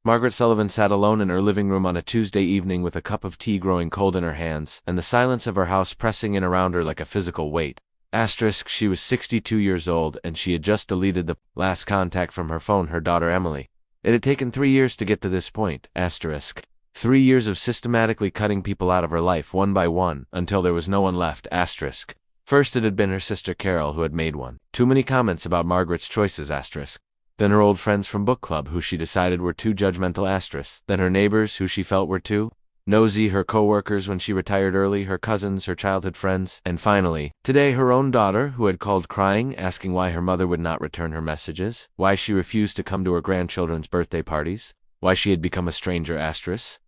Margaret Sullivan sat alone in her living room on a Tuesday evening with a cup of tea growing cold in her hands, and the silence of her house pressing in around her like a physical weight. She was 62 years old, and she had just deleted the last contact from her phone, her daughter Emily. It had taken 3 years to get to this point. 3 years of systematically cutting people out of her life one by one, until there was no one left. First it had been her sister Carol who had made one too many comments about Margaret's choices. Then her old friends from book club who she decided were too judgmental. Then her neighbors who she felt were too nosy, her co-workers when she retired early, her cousins, her childhood friends, and finally, today her own daughter who had called crying, asking why her mother would not return her messages, why she refused to come to her grandchildren's birthday parties, why she had become a stranger.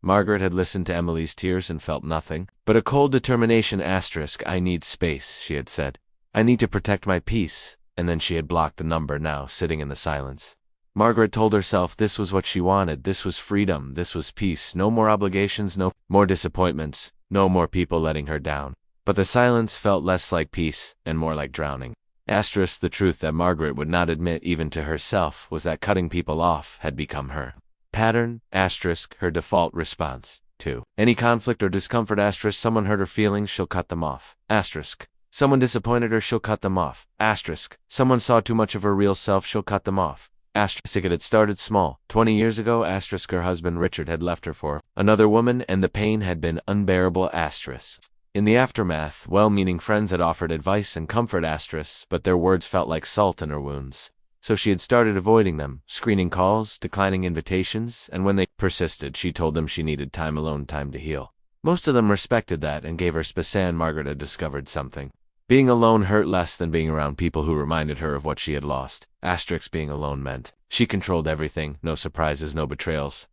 Margaret had listened to Emily's tears and felt nothing but a cold determination. I need space, she had said. I need to protect my peace. And then she had blocked the number, now sitting in the silence. Margaret told herself this was what she wanted. This was freedom. This was peace. No more obligations, no more disappointments, no more people letting her down. But the silence felt less like peace and more like drowning. The truth that Margaret would not admit even to herself was that cutting people off had become her pattern, her default response to any conflict or discomfort. Someone hurt her feelings, she'll cut them off. Someone disappointed her, she'll cut them off. Someone saw too much of her real self, she'll cut them off. It had started small. 20 years ago, her husband Richard had left her for another woman, and the pain had been unbearable. In the aftermath, well-meaning friends had offered advice and comfort, but their words felt like salt in her wounds. So she had started avoiding them, screening calls, declining invitations, and when they persisted, she told them she needed time alone, time to heal. Most of them respected that and gave her space. Margaret had discovered something. Being alone hurt less than being around people who reminded her of what she had lost. Being alone meant she controlled everything, no surprises, no betrayals,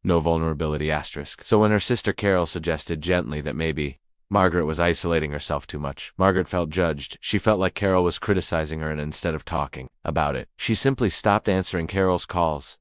no vulnerability, So when her sister Carol suggested gently that maybe Margaret was isolating herself too much, Margaret felt judged. She felt like Carol was criticizing her, and instead of talking about it, she simply stopped answering Carol's calls.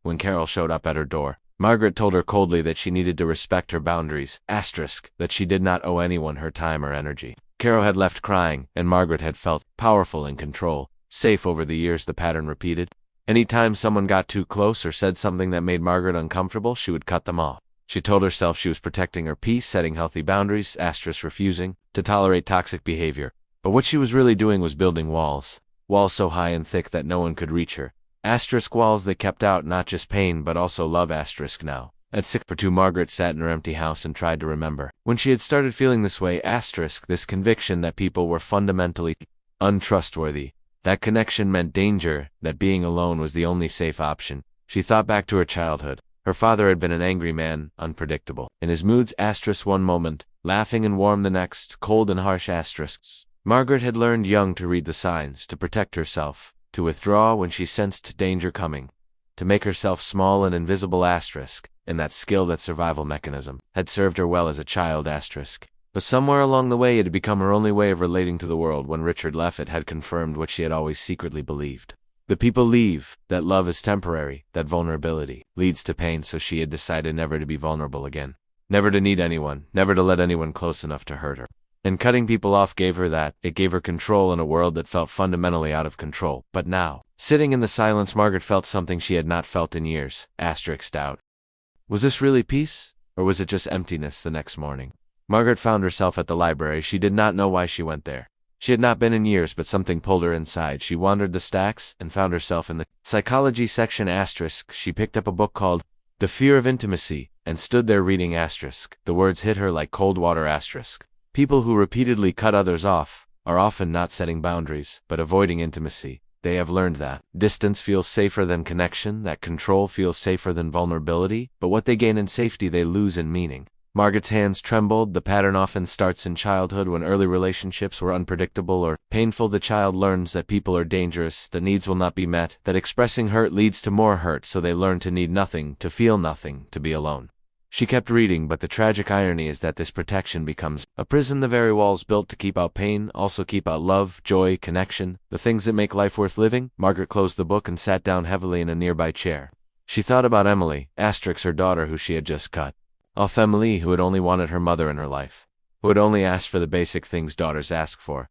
When Carol showed up at her door, Margaret told her coldly that she needed to respect her boundaries, that she did not owe anyone her time or energy. Carol had left crying, and Margaret had felt powerful in control, safe. Over the years, the pattern repeated. Any time someone got too close or said something that made Margaret uncomfortable, she would cut them off. She told herself she was protecting her peace, setting healthy boundaries, refusing to tolerate toxic behavior. But what she was really doing was building walls so high and thick that no one could reach her. Walls that kept out not just pain but also love. Now, at 6:02, Margaret sat in her empty house and tried to remember when she had started feeling this way. This conviction that people were fundamentally untrustworthy. That connection meant danger, that being alone was the only safe option. She thought back to her childhood. Her father had been an angry man, unpredictable in his moods. One moment, laughing and warm the next, cold and harsh. Margaret had learned young to read the signs, to protect herself, to withdraw when she sensed danger coming, to make herself small and invisible. And that skill, that survival mechanism, had served her well as a child. But somewhere along the way it had become her only way of relating to the world. When Richard left, it had confirmed what she had always secretly believed. The people leave, that love is temporary, that vulnerability leads to pain. So she had decided never to be vulnerable again, never to need anyone, never to let anyone close enough to hurt her. And cutting people off gave her that. It gave her control in a world that felt fundamentally out of control. But now, sitting in the silence, Margaret felt something she had not felt in years. Doubt. Was this really peace? Or was it just emptiness? The next morning, Margaret found herself at the library. She did not know why she went there. She had not been in years, but something pulled her inside. She wandered the stacks and found herself in the psychology section. She picked up a book called The Fear of Intimacy and stood there reading. The words hit her like cold water. People who repeatedly cut others off are often not setting boundaries, but avoiding intimacy. They have learned that distance feels safer than connection, that control feels safer than vulnerability, but what they gain in safety they lose in meaning. Margaret's hands trembled. The pattern often starts in childhood when early relationships were unpredictable or painful. The child learns that people are dangerous, that needs will not be met, that expressing hurt leads to more hurt, so they learn to need nothing, to feel nothing, to be alone. She kept reading, but the tragic irony is that this protection becomes a prison. The very walls built to keep out pain also keep out love, joy, connection, the things that make life worth living. Margaret closed the book and sat down heavily in a nearby chair. She thought about Emily, her daughter who she had just cut off. Emily, who had only wanted her mother in her life, who had only asked for the basic things daughters ask for.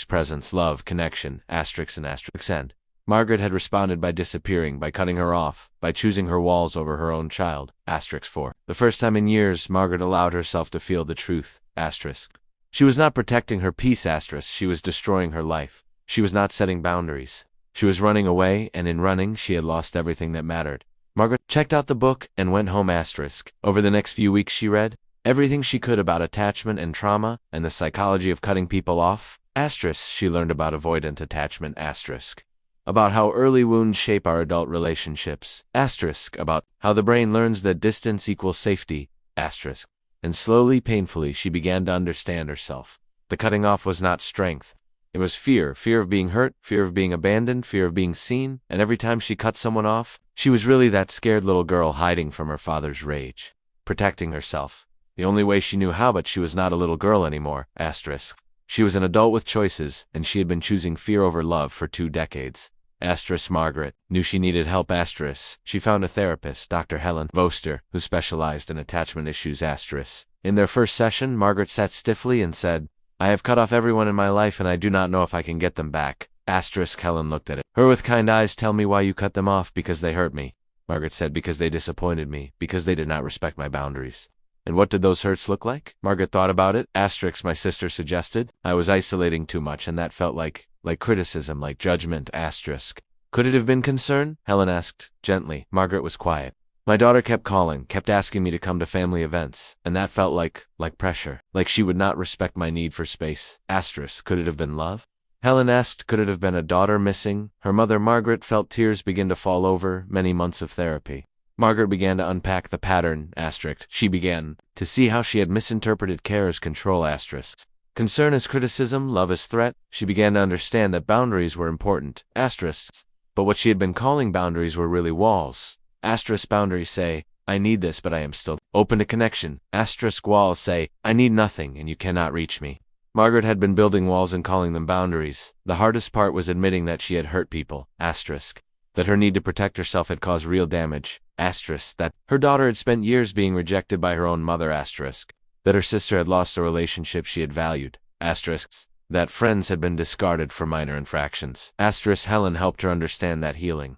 Presence, love, connection, and end. Margaret had responded by disappearing, by cutting her off, by choosing her walls over her own child. Asterisk 4. The first time in years, Margaret allowed herself to feel the truth. Asterisk. She was not protecting her peace. Asterisk. She was destroying her life. She was not setting boundaries. She was running away, and in running, she had lost everything that mattered. Margaret checked out the book and went home. Asterisk. Over the next few weeks, she read everything she could about attachment and trauma and the psychology of cutting people off. Asterisk. She learned about avoidant attachment. Asterisk. About how early wounds shape our adult relationships. Asterisk. About how the brain learns that distance equals safety. Asterisk. And slowly, painfully, she began to understand herself. The cutting off was not strength. It was fear. Fear of being hurt, fear of being abandoned, fear of being seen, and every time she cut someone off, she was really that scared little girl hiding from her father's rage, protecting herself. The only way she knew how, but she was not a little girl anymore. Asterisk. She was an adult with choices, and she had been choosing fear over love for 2 decades. Asterisk. Margaret knew she needed help. Asterisk. She found a therapist, Dr. Helen Voster, who specialized in attachment issues. Asterisk. In their first session, Margaret sat stiffly and said, "I have cut off everyone in my life and I do not know if I can get them back." Asterisk. Helen looked at her with kind eyes. "Tell me why you cut them off." "Because they hurt me." Margaret said, "Because they disappointed me, because they did not respect my boundaries." "And what did those hurts look like?" Margaret thought about it. Asterisk. My sister suggested. "I was isolating too much and that felt like criticism, like judgment." Asterisk. "Could it have been concern?" Helen asked, gently. Margaret was quiet. "My daughter kept calling, kept asking me to come to family events, and that felt like pressure, like she would not respect my need for space." Asterisk. "Could it have been love?" Helen asked. "Could it have been a daughter missing? Her mother?" Margaret felt tears begin to fall over many months of therapy. Margaret began to unpack the pattern. Asterisk. She began to see how she had misinterpreted care as control. Asterisk. Concern as criticism, love as threat. She began to understand that boundaries were important. Asterisk. But what she had been calling boundaries were really walls. Asterisk. Boundaries say, "I need this, but I am still open to connection." Asterisk. Walls say, "I need nothing, and you cannot reach me." Margaret had been building walls and calling them boundaries. The hardest part was admitting that she had hurt people. Asterisk. That her need to protect herself had caused real damage. Asterisk. That her daughter had spent years being rejected by her own mother. Asterisk. That her sister had lost a relationship she had valued. Asterisks. That friends had been discarded for minor infractions. Asterisk. Helen helped her understand that healing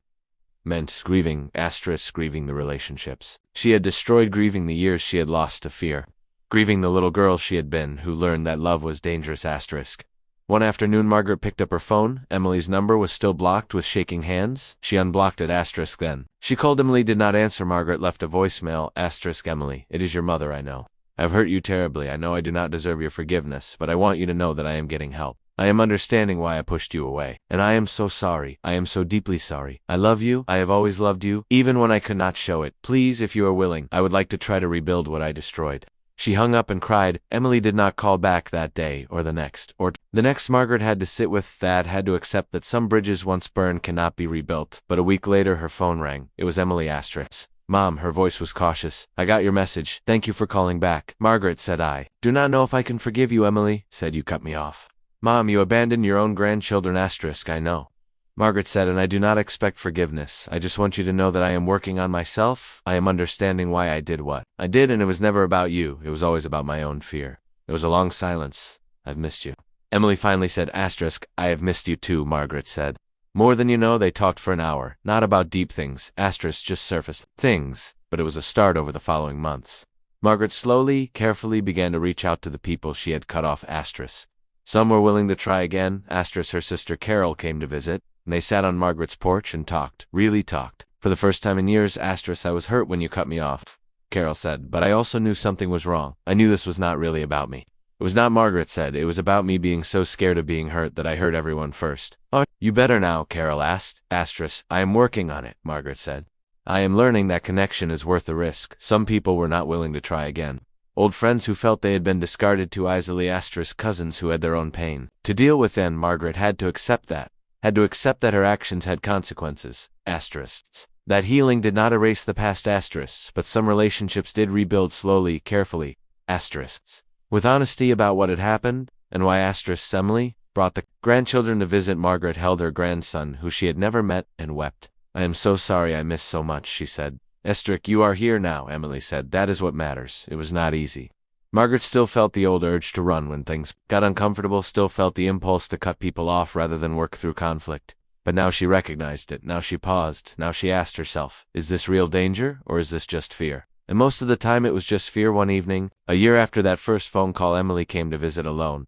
meant grieving. Asterisk. Grieving the relationships she had destroyed, grieving the years she had lost to fear, grieving the little girl she had been who learned that love was dangerous. Asterisk. One afternoon, Margaret picked up her phone. Emily's number was still blocked. With shaking hands, she unblocked it. Asterisk. Then she called. Emily did not answer. Margaret left a voicemail. Asterisk. Emily, it is your mother, I know. I've hurt you terribly. I know I do not deserve your forgiveness, but I want you to know that I am getting help. I am understanding why I pushed you away. And I am so sorry. I am so deeply sorry. I love you. I have always loved you, even when I could not show it. Please, if you are willing, I would like to try to rebuild what I destroyed. She hung up and cried. Emily did not call back that day, or the next, or the next. Margaret had to sit with that, had to accept that some bridges once burned cannot be rebuilt. But a week later, her phone rang. It was Emily. Asterisk. Mom, her voice was cautious. I got your message. Thank you for calling back. Margaret said. I do not know if I can forgive you. Emily said. You cut me off. Mom, you abandoned your own grandchildren. Asterisk. I know. Margaret said, and I do not expect forgiveness. I just want you to know that I am working on myself. I am understanding why I did what I did, and it was never about you. It was always about my own fear. There was a long silence. I've missed you. Emily finally said. Asterisk. I have missed you too, Margaret said. More than you know. They talked for an hour, not about deep things. Asterisk. Just surface things, but it was a start over the following months. Margaret slowly, carefully began to reach out to the people she had cut off. Asterisk. Some were willing to try again. Asterisk. Her sister Carol came to visit, and they sat on Margaret's porch and talked, really talked. For the first time in years. Asterisk. I was hurt when you cut me off, Carol said, but I also knew something was wrong. I knew this was not really about me. It was not, Margaret said. It was about me being so scared of being hurt that I hurt everyone first. Oh, you better now? Carol asked. Asterisk. I am working on it, Margaret said. I am learning that connection is worth the risk. Some people were not willing to try again. Old friends who felt they had been discarded too easily. Asterisk. Cousins who had their own pain to deal with. Then Margaret had to accept that. Had to accept that her actions had consequences. Asterisks. That healing did not erase the past. Asterisks. But some relationships did rebuild slowly, carefully. Asterisks. With honesty about what had happened, and why. Asterisks. Emily brought the grandchildren to visit. Margaret held her grandson, who she had never met, and wept. I am so sorry I missed so much, she said. Asterisk. You are here now, Emily said. That is what matters. It was not easy. Margaret still felt the old urge to run when things got uncomfortable, still felt the impulse to cut people off rather than work through conflict. But now she recognized it, now she paused, now she asked herself, is this real danger, or is this just fear? And most of the time it was just fear. One evening, a year after that first phone call, Emily came to visit alone.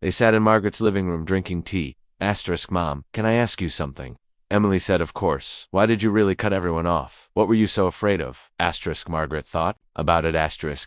They sat in Margaret's living room drinking tea. Mom, can I ask you something? Emily said, of course. Why did you really cut everyone off? What were you so afraid of? Margaret thought about it.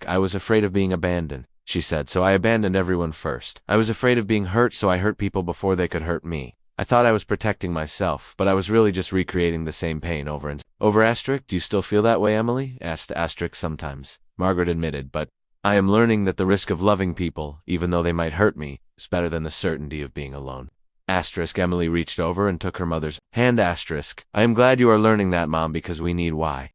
I was afraid of being abandoned, she said, so I abandoned everyone first. I was afraid of being hurt, so I hurt people before they could hurt me. I thought I was protecting myself, but I was really just recreating the same pain over and over. Do you still feel that way, Emily? Asked sometimes, Margaret admitted, but I am learning that the risk of loving people, even though they might hurt me, is better than the certainty of being alone. Emily reached over and took her mother's hand. I am glad you are learning that, Mom, because we need why.